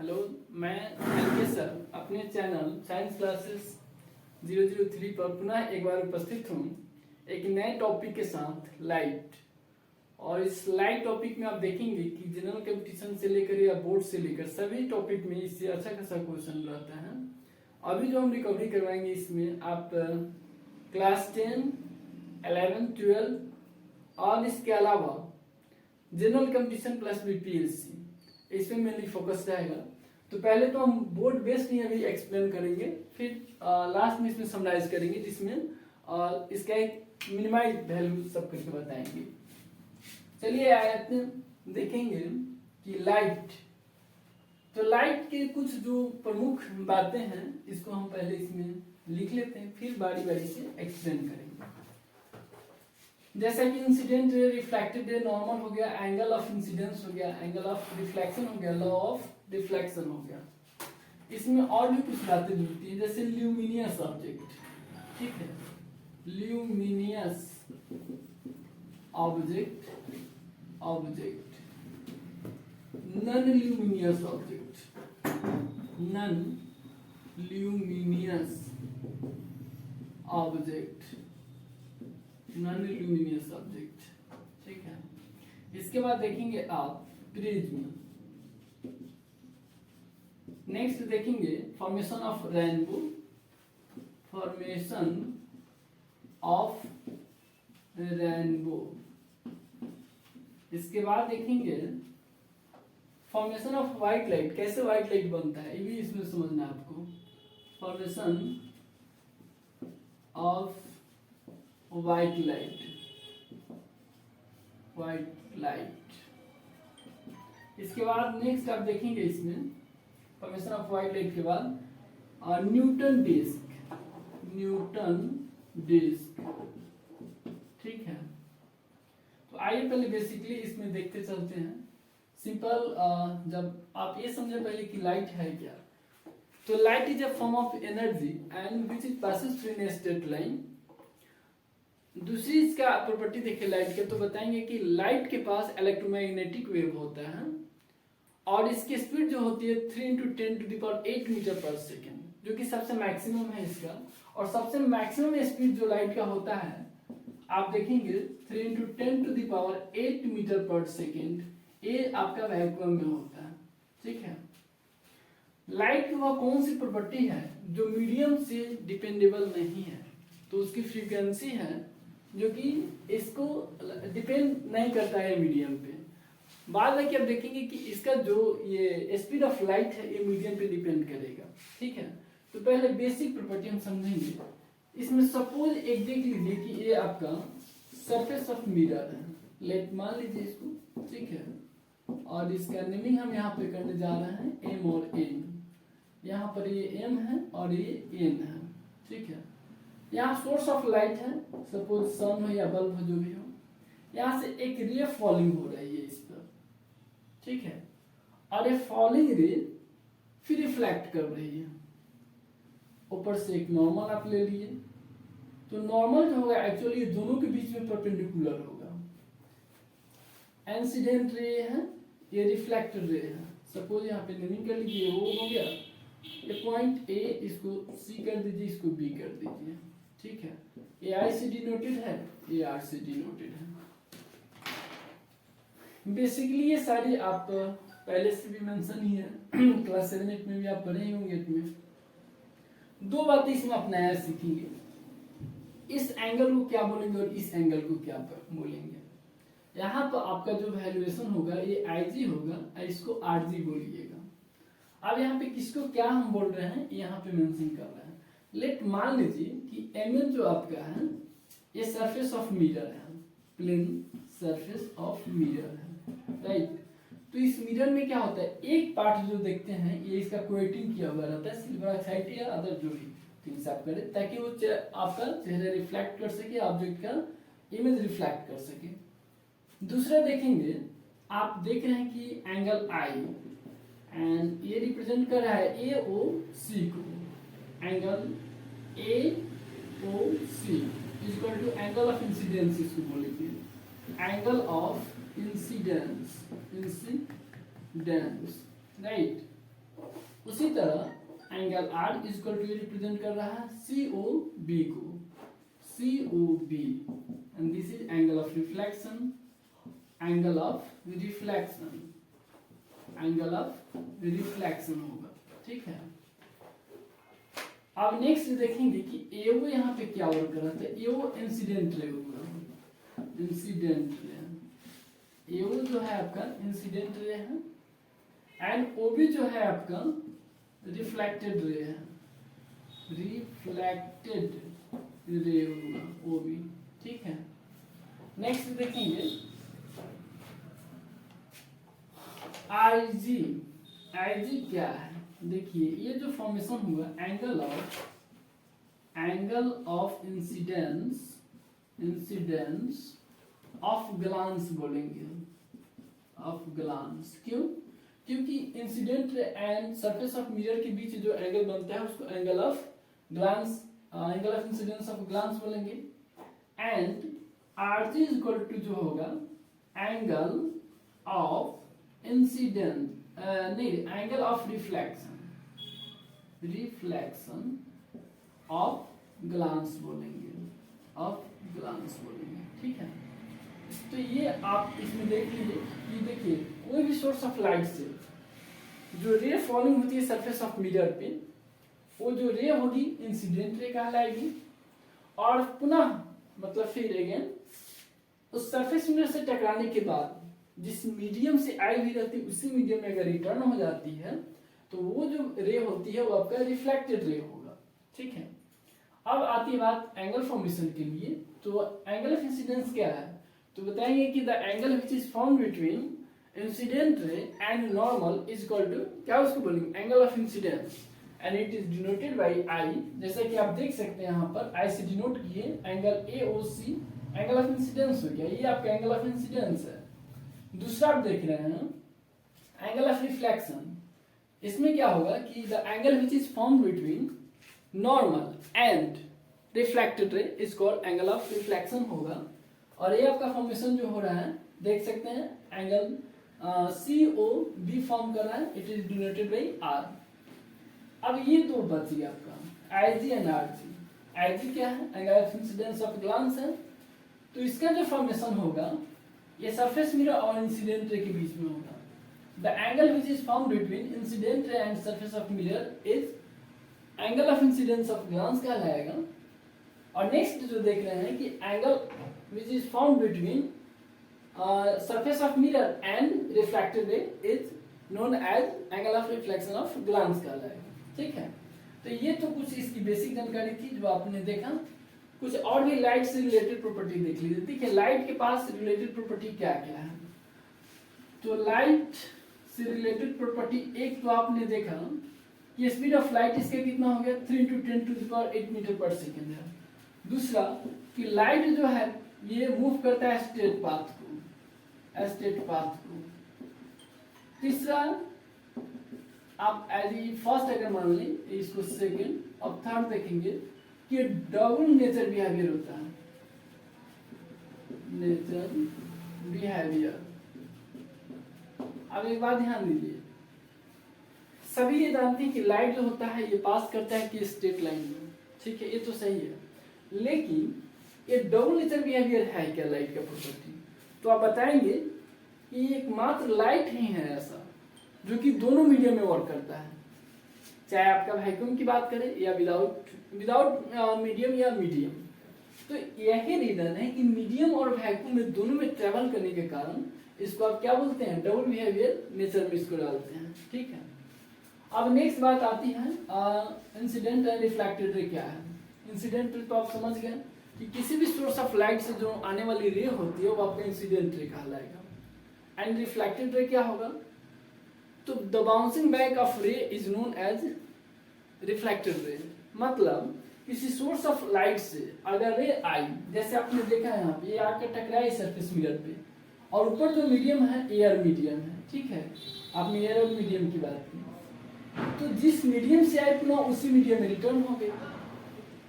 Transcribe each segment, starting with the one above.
Hello, मैं LK sir अपने channel science classes 003 पर पुनः एक बार उपस्थित हूँ एक नए टॉपिक के साथ लाइट। और इस लाइट टॉपिक में आप देखेंगे कि जनरल कंपटीशन से लेकर या बोर्ड से लेकर सभी टॉपिक में इससे अच्छा खासा क्वेश्चन रहता है। अभी जो हम रिकवरी करवाएंगे इसमें आप क्लास 10, 11, 12 और इसके अलावा जनरल कंपटीशन प्लस बीपीएससी इसमें मेनली फोकस रहेगा। तो पहले तो हम बोर्ड बेस्ड ही अभी एक्सप्लेन करेंगे, फिर लास्ट में इसमें समराइज करेंगे जिसमें इसका एक मिनिमाइज वैल्यू सब करके बताएंगे। चलिए आयत देखेंगे कि लाइट। तो लाइट के कुछ जो प्रमुख बातें हैं इसको हम पहले इसमें लिख लेते हैं, फिर बारी बारी से एक्सप्लेन करेंगे। जैसा कि incident ray, reflected ray, normal हो गया, एंगल ऑफ इंसिडेंस हो गया, एंगल ऑफ रिफ्लेक्शन हो गया, लॉ ऑफ डिफ्लेक्शन हो गया। इसमें और भी कुछ बातें मिलती है जैसे ल्यूमिनियस ऑब्जेक्ट, ठीक है, luminous object, non luminous object, non luminous object, non luminous object, ठीक है। इसके बाद देखेंगे आप प्रिज्म। नेक्स्ट देखेंगे formation of rainbow, formation of rainbow. इसके बाद देखेंगे फॉर्मेशन ऑफ व्हाइट लाइट, कैसे व्हाइट लाइट बनता है ये भी इसमें समझना है आपको। फॉर्मेशन ऑफ व्हाइट लाइट, इसके बाद नेक्स्ट आप देखेंगे इसमें फॉर्मेशन ऑफ व्हाइट लाइट के बाद न्यूटन डिस्क, ठीक है। तो आइए पहले बेसिकली इसमें देखते चलते हैं। सिंपल, जब आप ये समझे पहले कि लाइट है क्या, तो light is a form of energy and which is passes through in straight line. दूसरी इसका प्रॉपर्टी देखिए लाइट के, तो बताएंगे कि लाइट के पास इलेक्ट्रोमैग्नेटिक वेव होता है और इसकी स्पीड जो होती है 3 × 10⁸ मीटर पर सेकेंड, जो कि सबसे मैक्सिमम है इसका। और सबसे मैक्सिमम स्पीड जो लाइट का होता है आप देखेंगे 3 × 10⁸ मीटर पर सेकेंड, ये आपका वैक्यूम में होता है, ठीक है। लाइट की वह कौन सी प्रॉपर्टी है जो मीडियम से डिपेंडेबल नहीं है, तो उसकी फ्रीक्वेंसी है जो कि इसको डिपेंड नहीं करता है मीडियम पे। बाद में क्या आप देखेंगे कि इसका जो ये स्पीड ऑफ लाइट है ये मीडियम पे डिपेंड करेगा, ठीक है। तो पहले बेसिक प्रॉपर्टी हम समझेंगे। इसमें सपोज एक देख लीजिए कि ये आपका सरफेस ऑफ मिरर है, लेट मान लीजिए इसको, ठीक है। और इसका नेमिंग हम यहाँ पे करने जा रहे हैं एम और एन। यहाँ पर ये एम है और ये एन है, ठीक है। यहाँ सोर्स ऑफ लाइट है, सपोज सन हो या बल्ब हो, जो भी हो। यहाँ से एक रे फॉलिंग हो रही है इस पर, ठीक है। और ये फॉलिंग रे फिर रिफ्लेक्ट कर रही है। ऊपर से एक नॉर्मल आप ले लिए, तो नॉर्मल जो होगा एक्चुअली दोनों के बीच में परपेंडिकुलर होगा। इंसिडेंट रे है, ये रिफ्लेक्टेड रे है। सपोज यहाँ पे नेमिंग कर लीजिए, वो हो गया ये पॉइंट ए, इसको सी कर दीजिए, इसको बी कर दीजिए, ठीक है। ए आई से डिनोटेड है, ए आर से डिनोटेड है। बेसिकली ये सारी आप पहले से भी मेंशन ही है, क्लास 7-8 में भी आप पढ़े ही होंगे। इसमें दो बातें इसमें आप नया सीखेंगे, इस एंगल को क्या बोलेंगे और इस एंगल को क्या बोलेंगे। यहाँ पर आपका जो वैल्यूएशन होगा ये आईजी होगा, इसको आरजी बोलिएगा। अब यहाँ पे किसको क्या हम बोल रहे हैं यहाँ पे मेंशन कर रहे हैं। लेट मान लीजिए कि एम जो आपका है ये सरफेस ऑफ मिरर है, प्लेन सरफेस ऑफ मिरर है, राइट। तो इस मिरर में क्या होता है, एक पार्ट जो देखते हैं ये इसका कोटिंग किया हुआ रहता है, सिल्वर ऑक्साइड या अदर जो भी थिंग्स आप करें, ताकि वो आपका चेहरा रिफ्लेक्ट कर सके, ऑब्जेक्ट का इमेज रिफ्लेक्ट कर सके। दूसरा देखेंगे, आप देख रहे हैं कि एंगल आई एंड ये रिप्रेजेंट कर रहा है ए ओ सी को। Angle A O C equal to angle of incidence, इसको बोलेंगे एंगल ऑफ इंसिडेंस, राइट। उसी तरह angle R is equal to represent कर रहा है सी ओ बी को, C O B, and this is angle of reflection, angle of reflection, angle of reflection होगा, ठीक है। अब नेक्स्ट देखेंगे कि एओ यहाँ पे क्या वर्क कर रहा था, एओ इंसिडेंट रे होगा, इंसिडेंट रे, एओ जो है आपका इंसिडेंट रे है, एंड ओबी जो है आपका रिफ्लेक्टेड रे है, रिफ्लेक्टेड रे होगा ओबी, ठीक है। नेक्स्ट देखेंगे आईजी, आईजी क्या है, देखिए ये जो फॉर्मेशन हुआ angle of incidence, incidence of glance बोलेंगे, ऑफ ग्लांस, क्यों, क्योंकि incident and surface of mirror के बीच जो एंगल बनता है उसको angle of glance, angle of incidence of glance बोलेंगे, and RG is equal to जो होगा एंगल ऑफ इंसिडेंट, नहीं, angle of reflection, reflection of glance बोलेंगे, ऑफ ग्लांस बोलेंगे, ठीक है। तो ये आप इसमें देख लीजिए कि देखिए कोई भी सोर्स ऑफ लाइट से जो रे फॉलिंग होती है सरफेस ऑफ मिरर पे, वो जो रे होगी इंसिडेंट रे कहलाएगी, और पुनः मतलब फिर अगेन उस सरफेस मिरर से टकराने के बाद जिस मीडियम से आई हुई रहती है उसी मीडियम में अगर रिटर्न हो जाती है तो वो जो रे होती है वो आपका रिफ्लेक्टेड रे होगा, ठीक है। अब आती है बात एंगल फॉर्मेशन के लिए, तो एंगल ऑफ इंसिडेंस क्या है, तो बताएंगे कि the angle which is form between incident ray and normal is equal to, क्या उसको बोलेंगे, angle of incidence, and it is denoted by I, जैसा कि आप देख सकते हैं यहाँ पर आई से डिनोट किए angle A O C, angle of incidence हो गया, ये आपका एंगल ऑफ इंसिडेंस है। दूसरा आप देख रहे हैं एंगल ऑफ रिफ्लेक्शन, इसमें क्या होगा कि the angle which is form between normal and reflected ray is called angle of reflection होगा, और ये आपका फॉर्मेशन जो हो रहा है देख सकते हैं angle C O B form कर रहा है, it is denoted by R. अब ये दो बच गया आपका आईजी एंड आरजी। आईजी क्या है, angle of incidence of glance है, तो इसका जो फॉर्मेशन होगा ये सरफेस मिरर और इंसिडेंट रे के बीच में होगा। The angle which is form between incident ray and surface of mirror is angle of incidence of glance कहलाएगा। और नेक्स्ट जो देख रहे हैं कि angle which is form between surface of mirror and reflected ray is known as angle of reflection of glance कहलाएगा, ठीक है। तो ये तो कुछ इसकी बेसिक जानकारी थी जो आपने देखा। कुछ और भी लाइट से रिलेटेड प्रॉपर्टी देख लीजिए। देखिए लाइट के पास रिलेटेड प्रॉपर्टी क्या क्या है, तो लाइट से रिलेटेड प्रॉपर्टी एक तो आपने देखा कि स्पीड ऑफ लाइट इसका कितना हो गया 3 × 10⁸ मीटर पर सेकेंड है। दूसरा कि लाइट जो है ये मूव करता है स्ट्रेट पाथ को, स्ट्रेट पाथ को। तीसरा आप एज फर्स्ट अगर मान लें इसको सेकेंड, अब थर्ड देखेंगे कि डबल नेचर बिहेवियर होता है, नेचर बिहेवियर। अब एक बात ध्यान दीजिए, सभी ये जानते हैं कि लाइट जो होता है ये पास करता है कि स्ट्रेट लाइन में, ठीक है, ये तो सही है, लेकिन ये डबल नेचर बिहेवियर है क्या लाइट का प्रॉपर्टी, तो आप बताएंगे कि एकमात्र लाइट ही है ऐसा जो कि दोनों मीडियम में वर्क करता है, चाहे आपका वैक्यूम की बात करें या विदाउट मीडियम या मीडियम। तो यही रीजन है कि मीडियम और वैक्यूम में दोनों में ट्रेवल करने के कारण इसको आप क्या बोलते हैं, डबल बिहेवियर नेचर में इसको डालते हैं, ठीक है। अब नेक्स्ट बात आती है इंसिडेंट एंड रिफ्लेक्टेड रे क्या है। इंसिडेंट रे तो आप समझ गए कि किसी भी सोर्स ऑफ लाइट से जो आने वाली रे होती है वो आपका इंसिडेंट रे कहलाएगा। एंड रिफ्लेक्टेड रे क्या होगा, तो the bouncing back of ray is known as reflected ray. मतलब किसी सोर्स ऑफ लाइट से अगर रे आई, जैसे आपने देखा है यहाँ पे ये आकर टकराई सरफेस मिरर पे, और ऊपर जो मीडियम है एयर मीडियम है, ठीक है, आपने एयर और मीडियम की बात की, तो जिस मीडियम से आई पुनः उसी मीडियम में रिटर्न हो गई।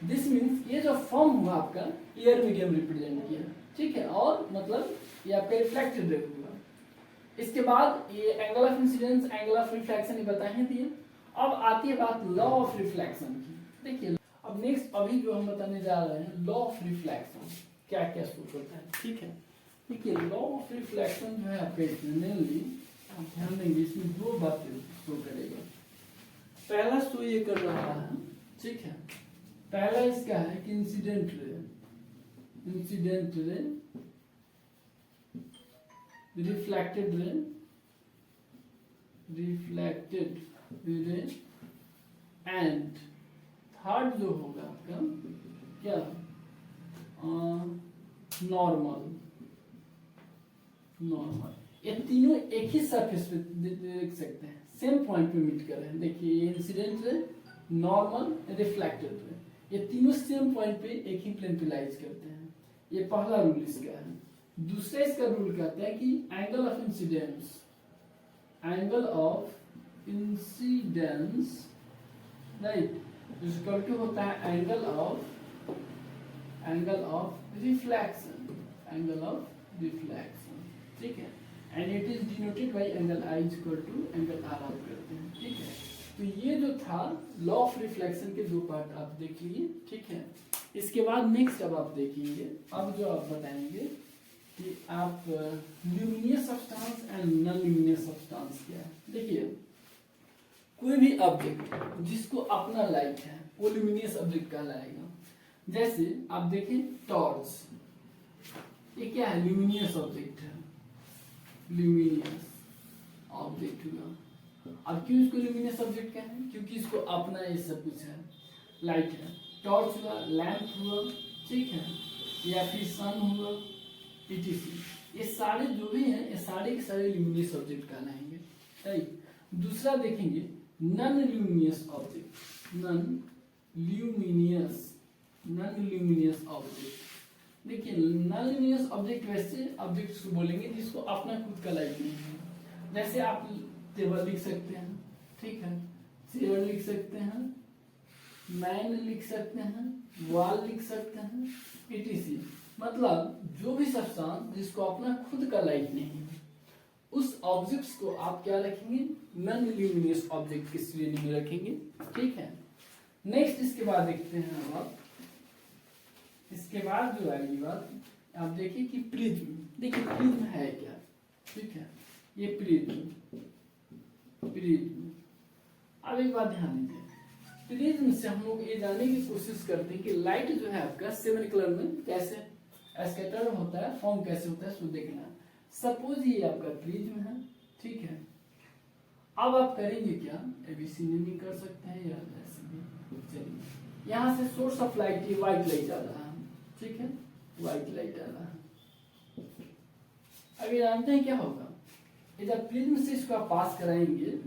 दिस मीन्स ये जो फॉर्म हुआ आपका एयर मीडियम रिप्रेजेंट किया, ठीक है, और मतलब ये आपका रिफ्लेक्टेड रे हुआ। इसके बाद ये angle of incidence, angle of reflection ये बता ही दिए। अब आती है बात लॉ ऑफ रिफ्लेक्शन की। देखिए अब नेक्स्ट अभी जो हम बताने जा रहे हैं लॉ ऑफ रिफ्लेक्शन क्या क्या शो करता है, ठीक है। देखिए लॉ ऑफ रिफ्लेक्शन जो है आपके इसमें मेनली आप ध्यान देंगे इसमें दो बातें शो करेगा। पहला शो ये कर रहा है, ठीक है, पहला इसका है कि incident ray reflected ray and third जो होगा आपका क्या नॉर्मल। ये तीनों एक ही सरफेस पे देख सकते हैं, सेम पॉइंट पे मीट कर रहे हैं। देखिए ये incident ray, normal, reflected ray, ये तीनों सेम पॉइंट पे एक ही प्लेन पे लाइज करते हैं। ये पहला रूल इसका है। दूसरा इसका रूल कहता है कि angle of incidence right equal to होता है एंगल ऑफ रिफ्लेक्शन, ठीक है, and it is denoted by angle I equal to angle R आप करते हैं, ठीक है। तो ये जो था लॉ ऑफ रिफ्लेक्शन के दो पार्ट आप देख लिए, ठीक है। इसके बाद नेक्स्ट अब आप देखेंगे, अब जो आप बताएंगे कि आप luminous substance and non luminous substance क्या है। देखिए कोई भी ऑब्जेक्ट जिसको अपना लाइट है वो ल्यूमिनियस ऑब्जेक्ट कहलाएगा। जैसे आप देखें टॉर्च, ये क्या है, ल्यूमिनियस ऑब्जेक्ट है, ल्यूमिनियस ऑब्जेक्ट हुआ। अब क्यों इसको ल्यूमिनियस ऑब्जेक्ट कहते हैं, क्योंकि इसको अपना ये सब कुछ है, लाइट है। टॉर्च हुआ, लैंप हुआ, ठीक है, या फिर सन हुआ, etc। ये सारे जो भी हैं ये सारे के सारे ल्यूमिनियस ऑब्जेक्ट कहलाएंगे, राइट। दूसरा देखेंगे non luminous object, non luminous object. देखिए नॉन ल्यूमिनियस ऑब्जेक्ट वैसे ऑब्जेक्ट्स को बोलेंगे जिसको अपना खुद का लाइट नहीं है। जैसे आप टेबल लिख सकते हैं, ठीक है, चेयर लिख सकते हैं, मैन लिख सकते हैं, वॉल लिख सकते हैं, etc। मतलब जो भी सब्सटेंस जिसको अपना खुद का लाइट नहीं है उस ऑब्जेक्ट्स को आप क्या रखेंगे, नॉन ल्यूमिनियस ऑब्जेक्ट की श्रेणी में रखेंगे, ठीक है। नेक्स्ट इसके बाद देखते हैं आप, इसके बाद जो आएगी बात आप देखिए कि प्रिज्म। देखिए प्रिज्म है क्या, ठीक है, ये प्रिज्म। अब एक बात ध्यान दीजिए, प्रिज्म से हम लोग ये जानने की कोशिश करते हैं कि लाइट जो है आपका 7 कलर में कैसे स्कैटर होता है, फॉर्म कैसे होता है, उसको देखना। सपोज ये आपका प्रिज्म है, ठीक है। अब आप करेंगे क्या, एबीसीडी भी कर सकते हैं या ऐसे भी। चलिए यहाँ से सोर्स ऑफ लाइट ये व्हाइट लाइट आ रहा है, ठीक है, व्हाइट लाइट आ रहा है। अब ये जानते हैं क्या होगा, इधर प्रिज्म से इसको आप पास कराएंगे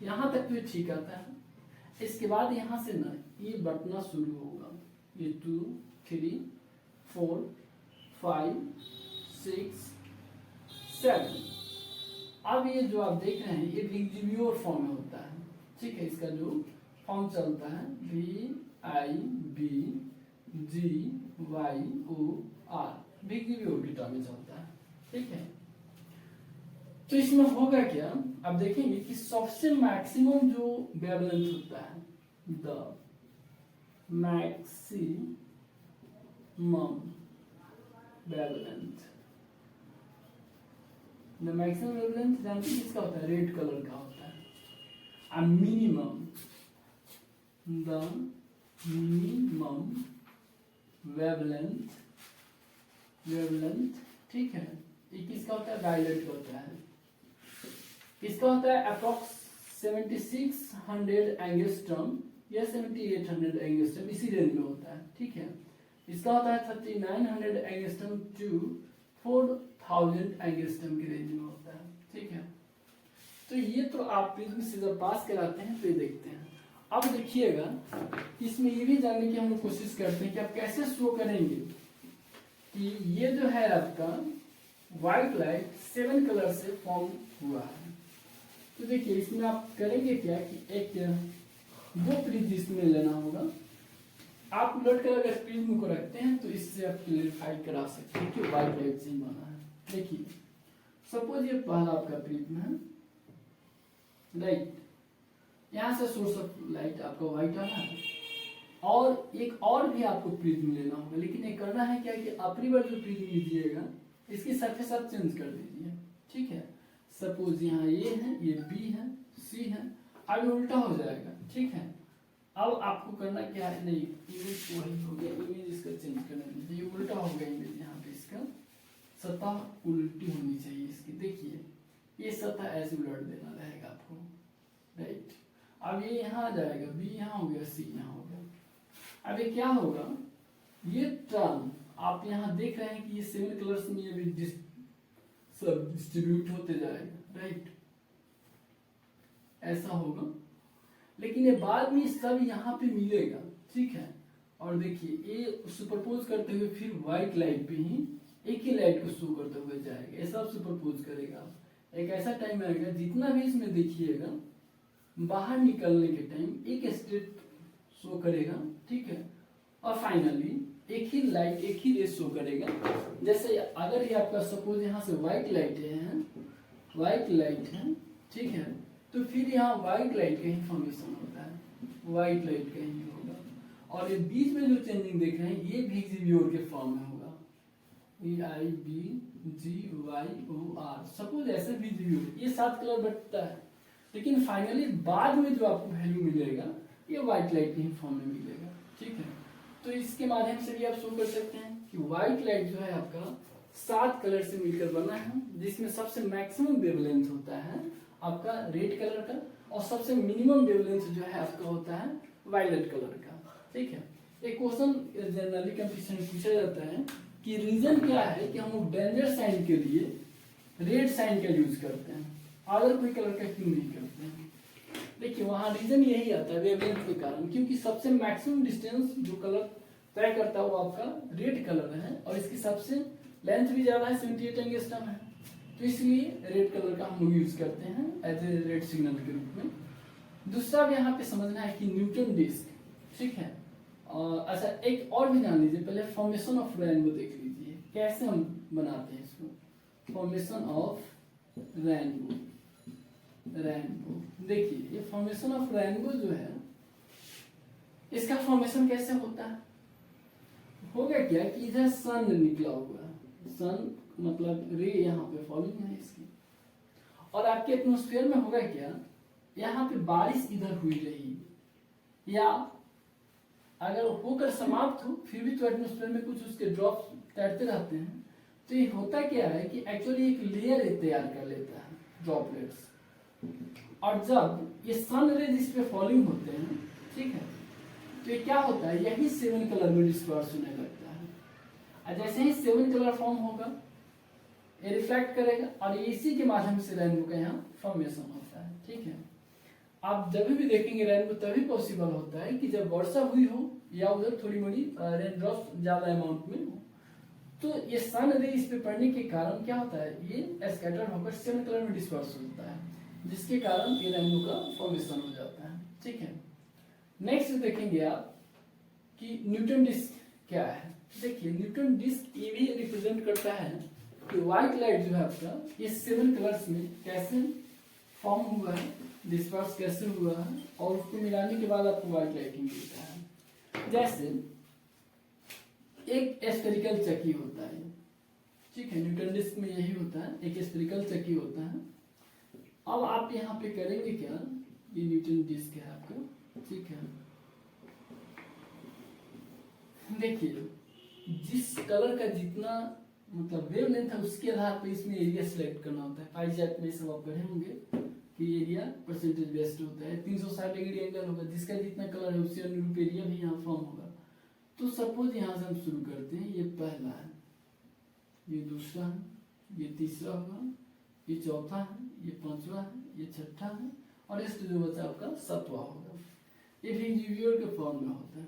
यहाँ तक तो ठीक आता है। इसके बाद यहाँ से ना ये बटना शुरू होगा, ये 2 3 4 5 6 7। अब ये जो आप देख रहे हैं ये विग्जिबियोर फॉर्म में होता है, ठीक है। इसका जो फॉर्म चलता है VIBGYOR, विग्जिबियोर बीटा में चलता है, ठीक है। तो इसमें होगा क्या, आप देखेंगे कि सबसे मैक्सिमम जो वेवलेंथ होता है, the maximum wavelength, the maximum wavelength जानते हैं किसका होता है, रेड कलर का होता है। और मिनिमम, द मिनिमम वेवलेंथ, ठीक है, ये किसका होता है, वायलेट का होता है। किसका होता है, अप्रॉक्स 7600 एंगस्ट्रॉम या 7800 एंगस्ट्रॉम, इसी रेंज में होता है, ठीक है। इसका होता है 3900 एंगस्ट्रॉम टू 4000 एंगस्ट्रॉम की रेंज में होता है, ठीक है। तो ये तो आप प्रिज्म से जब पास कराते हैं तो ये देखते हैं। अब देखिएगा इसमें ये भी जानने की हम लोग कोशिश करते हैं कि आप कैसे शो करेंगे कि ये जो है आपका व्हाइट लाइट 7 कलर से फॉर्म हुआ है। तो देखिए इसमें आप करेंगे क्या कि एक 2 प्रिज्म इसमें लेना होगा। आप उलट कर अगर प्रिज्म को रखते हैं तो इससे आप क्लियरिफाई करा सकते हैं कि व्हाइट लाइट से ही बना है। देखिए सपोज ये पहला आपका प्रिज्म है, राइट। यहाँ से सोर्स ऑफ लाइट आपका व्हाइट आ रहा है, और एक और भी आपको प्रिज्म लेना होगा, लेकिन ये करना है क्या कि अपनी बार जो प्रिज्म लीजिएगा इसकी सरफेस आप चेंज कर दीजिए, ठीक है। सपोज यहाँ ये है, ये बी है, सी है, अब उल्टा हो जाएगा, ठीक है। अब आपको करना क्या है, नहीं इमेज वही हो गया, इमेज इसका चेंज करना नहीं, ये उल्टा हो गया इमेज, यहाँ पे इसका सतह उल्टी होनी चाहिए इसकी, देखिए ये सतह ऐसे उलट देना रहेगा आपको, राइट। अब ये यहाँ आ जाएगा, बी यहाँ हो गया, सी यहाँ हो गया। अब ये क्या होगा, ये टर्म आप यहाँ देख रहे हैं कि ये 7 कलर्स में ये भी सब डिस्ट्रीब्यूट होते जाएगा, राइट, ऐसा होगा। लेकिन ये बाद में सब यहाँ पे मिलेगा, ठीक है। और देखिए ये सुपरपोज करते हुए फिर व्हाइट लाइट पे ही एक ही लाइट को शो करते हुए जाएगा, ये सब सुपरपोज करेगा। एक ऐसा टाइम आएगा जितना भी इसमें देखिएगा बाहर निकलने के टाइम एक स्टेट शो करेगा, ठीक है। और फाइनली एक ही लाइट, एक ही रे शो करेगा। जैसे अगर ये आपका सपोज यहाँ से व्हाइट लाइट है, व्हाइट लाइट है, ठीक है, तो फिर यहाँ व्हाइट लाइट का ही फॉर्मेशन होता है, व्हाइट लाइट का ही होगा। और ये बीच में जो चेंजिंग देख रहे हैं ये भी एक्सिब्योर के फॉर्म में होगा, EIBGYOR, सपोज ऐसे भी ये 7 कलर बटता है, लेकिन फाइनली बाद में जो आपको वैल्यू मिलेगा ये व्हाइट लाइट के ही फॉर्म में मिलेगा, ठीक है। तो इसके माध्यम से भी आप शो कर सकते हैं कि व्हाइट लाइट जो है आपका 7 कलर से मिलकर बना है, जिसमें सबसे मैक्सिमम वेवलेंथ होता है आपका रेड कलर का, और सबसे मिनिमम वेवलेंथ जो है आपका होता है वायलेट कलर का, ठीक है। एक क्वेश्चन जनरली कंपटीशन में पूछा जाता है कि रीजन क्या है कि हम लोग डेंजर साइन के लिए रेड साइन का यूज करते हैं, अदर कोई कलर का क्यों नहीं करते हैं। देखिए वहाँ रीजन यही आता है वेवलेंथ के कारण, क्योंकि सबसे मैक्सिमम डिस्टेंस जो कलर तय करता है वो आपका रेड कलर है, और इसकी सबसे लेंथ भी ज्यादा है, 78 एंगस्ट्रॉम है, तो इसलिए रेड कलर का हम लोग यूज करते हैं एज ए रेड सिग्नल के रूप में। दूसरा भी यहाँ पे समझना है कि न्यूटन डिस्क, ठीक है। अच्छा एक और भी जान लीजिए, पहले फॉर्मेशन ऑफ रेनबो देख लीजिए, कैसे हम बनाते हैं इसको। फॉर्मेशन ऑफ रेनबो, रेनबो देखिए ये फॉर्मेशन ऑफ रेनबो जो है इसका फॉर्मेशन कैसे होता है, होगा क्या कि इधर सन निकला हुआ है, सन मतलब रे यहाँ पे फॉलिंग है इसकी, और आपके एटमॉस्फेयर में होगा क्या, यहाँ पे बारिश इधर हुई रही, या अगर होकर समाप्त हो फिर भी तो एटमॉस्फेयर में कुछ उसके ड्रॉप्स तैरते रहते हैं, तो ये होता क्या है कि एक्चुअली एक लेयर तैयार कर लेता है ड्रॉपलेट्स, और जब ये सन रेज इस पे फॉलिंग होते हैं, ठीक है, तो ये क्या होता है यही 7 कलर में डिस्पर्स होने लगता है, और जैसे ही 7 कलर फॉर्म होगा ये रिफ्लेक्ट करेगा, और इसी के माध्यम से रेनबो का यहाँ फॉर्मेशन होता है, ठीक है। आप जब भी देखेंगे रेनबो तभी पॉसिबल होता है कि जब वर्षा हुई हो या उधर थोड़ी मोड़ी रेन ड्रॉप्स ज्यादा अमाउंट में हो, तो ये सन रे इस पे पड़ने के कारण क्या होता है ये स्कैटर होकर 7 कलर में डिस्पर्स होता है, जिसके कारण ये रेनबो का फॉर्मेशन हो जाता है, ठीक है। नेक्स्ट देखेंगे आप कि न्यूटन डिस्क क्या है। देखिए न्यूटन डिस्क ये भी रिप्रेजेंट करता है कि व्हाइट लाइट जो है आपका ये 7 कलर्स में कैसे फॉर्म हुआ है, डिस्पर्स कैसे हुआ है, और उसको मिलाने के बाद आपको व्हाइट लाइटिंग मिलता है। जैसे एक स्फेरिकल चक्की होता है, ठीक है, न्यूटन डिस्क में यही होता है, एक स्फेरिकल चक्की होता है। अब आप यहाँ पे करेंगे क्या, ये न्यूटन डिस्क है आपका, ठीक है। देखिए जिस कलर का जितना मतलब वेवलेंथ है उसके आधार पर इसमें एरिया सिलेक्ट करना होता है। पाई चार्ट में सब आप पढ़े होंगे कि एरिया परसेंटेज बेस्ड होता है, 360 डिग्री एंगल होगा, जिसका जितना कलर है उसके अनुरूप एरिया भी यहाँ फॉर्म होगा। तो सपोज यहाँ से हम शुरू करते हैं, ये पहला है, ये दूसरा है, ये तीसरा होगा, ये चौथा है, ये पांचवा है, ये छठा है, और इस जो बचा आपका 7वां होगा। ये भी एक्सिब्योर के फॉर्म में होता है,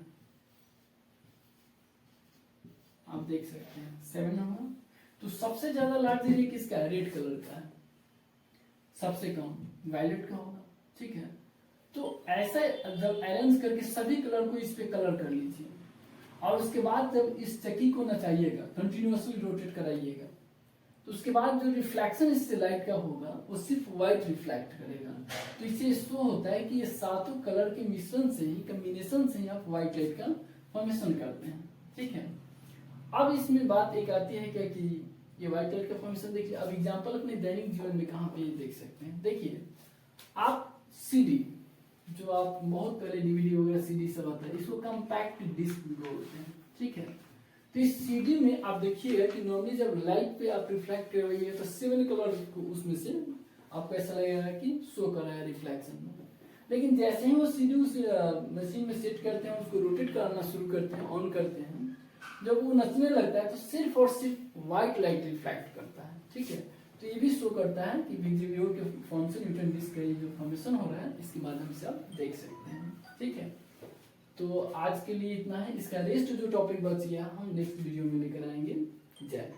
आप देख सकते हैं 7 होगा। तो सबसे ज्यादा लार्ज एरिया किसका है, रेड कलर का है, सबसे कम वायलेट का होगा, ठीक है। तो ऐसा जब अरेंज करके सभी कलर को इस पे कलर कर लीजिए, और उसके बाद जब इस चक्की को नचाइएगा, कंटिन्यूअसली रोटेट कराइएगा, तो उसके बाद जो रिफ्लेक्शन इससे लाइट का होगा वो सिर्फ व्हाइट रिफ्लेक्ट करेगा। तो इससे शो होता है कि ये सातों कलर के मिश्रण से ही, कम्बिनेशन से ही आप व्हाइट लाइट का फॉर्मेशन करते हैं। ठीक है, अब इसमें बात एक आती है क्या कि ये व्हाइट लाइट का फॉर्मेशन देखिए। अब एग्जांपल अपने दैनिक जीवन में कहाँ पे देख सकते हैं। देखिए आप सीडी, जो आप बहुत पहले डीवीडी वगैरह सीडी सब आता है, इसको कम्पैक्ट डिस्क भी बोलते हैं। ठीक है, तो इस सीडी में आप देखिएगा कि नॉर्मली जब लाइट पे आप रिफ्लेक्ट करवाइए तो 7 कलर को उसमें से आपको ऐसा लगेगा कि शो कर रहा है रिफ्लेक्शन में। लेकिन जैसे ही वो सीडी उस मशीन में सेट करते हैं, उसको रोटेट करना शुरू करते हैं, ऑन करते हैं, जब वो नचने लगता है तो सिर्फ और सिर्फ व्हाइट लाइट रिफ्लेक्ट करता है। ठीक है, तो ये भी शो करता है कि वीडियो के फोन से न्यूटन डिस्क का ये जो फॉर्मेशन हो रहा है इसके माध्यम से आप देख सकते हैं। ठीक है, तो आज के लिए इतना है। इसका रेस्ट जो टॉपिक बच गया हम नेक्स्ट वीडियो में लेकर आएंगे। जय हिंद।